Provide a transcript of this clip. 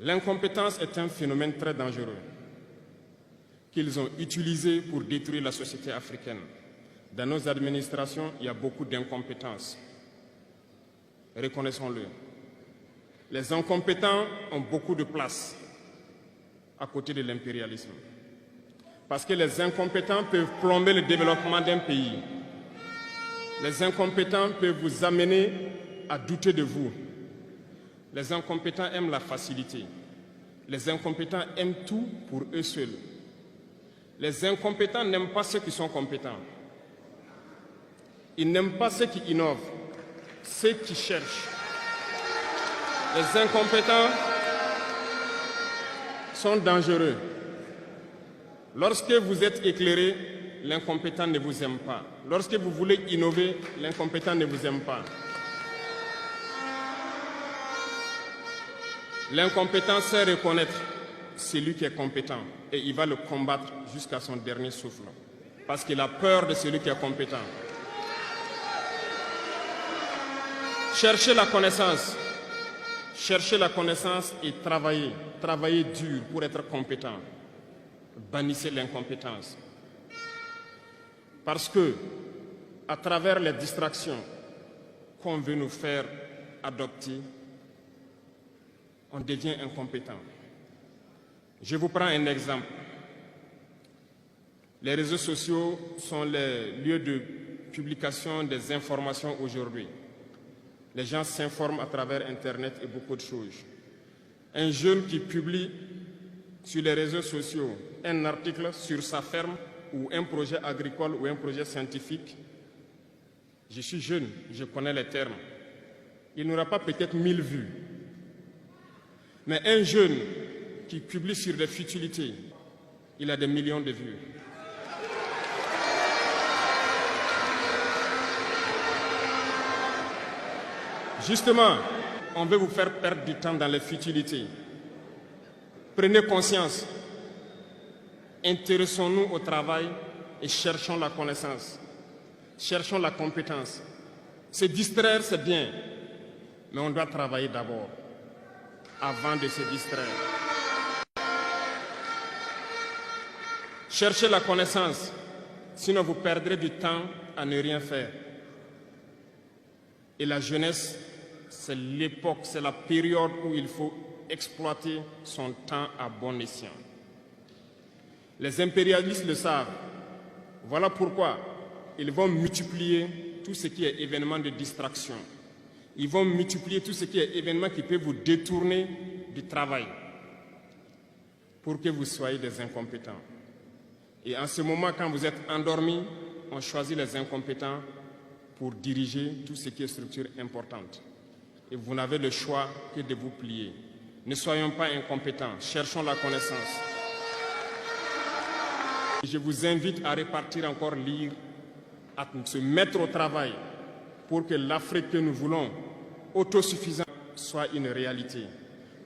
L'incompétence est un phénomène très dangereux qu'ils ont utilisé pour détruire la société africaine. Dans nos administrations, il y a beaucoup d'incompétence. Reconnaissons-le. Les incompétents ont beaucoup de place à côté de l'impérialisme. Parce que les incompétents peuvent plomber le développement d'un pays. Les incompétents peuvent vous amener à douter de vous. Les incompétents aiment la facilité. Les incompétents aiment tout pour eux seuls. Les incompétents n'aiment pas ceux qui sont compétents. Ils n'aiment pas ceux qui innovent, ceux qui cherchent. Les incompétents sont dangereux. Lorsque vous êtes éclairé, l'incompétent ne vous aime pas. Lorsque vous voulez innover, l'incompétent ne vous aime pas. L'incompétent sait reconnaître celui qui est compétent et il va le combattre jusqu'à son dernier souffle. Parce qu'il a peur de celui qui est compétent. Cherchez la connaissance. Cherchez la connaissance et travaillez. Travaillez dur pour être compétent. Bannissez l'incompétence. Parce que, à travers les distractions qu'on veut nous faire adopter, on devient incompétent. Je vous prends un exemple. Les réseaux sociaux sont les lieux de publication des informations aujourd'hui. Les gens s'informent à travers Internet et beaucoup de choses. Un jeune qui publie sur les réseaux sociaux un article sur sa ferme ou un projet agricole ou un projet scientifique, je suis jeune, je connais les termes. Il n'aura pas peut-être 1000 vues. Mais un jeune qui publie sur des futilités, il a des millions de vues. Justement, on veut vous faire perdre du temps dans les futilités. Prenez conscience. Intéressons-nous au travail et cherchons la connaissance. Cherchons la compétence. Se distraire, c'est bien, mais on doit travailler d'abord, avant de se distraire. Cherchez la connaissance, sinon vous perdrez du temps à ne rien faire. Et la jeunesse, c'est l'époque, c'est la période où il faut exploiter son temps à bon escient. Les impérialistes le savent. Voilà pourquoi ils vont multiplier tout ce qui est événement de distraction. Ils vont multiplier tout ce qui est événement qui peut vous détourner du travail pour que vous soyez des incompétents. Et en ce moment, quand vous êtes endormis, on choisit les incompétents pour diriger tout ce qui est structure importante. Et vous n'avez le choix que de vous plier. Ne soyons pas incompétents, cherchons la connaissance. Je vous invite à repartir encore lire, à se mettre au travail pour que l'Afrique que nous voulons, autosuffisante, soit une réalité.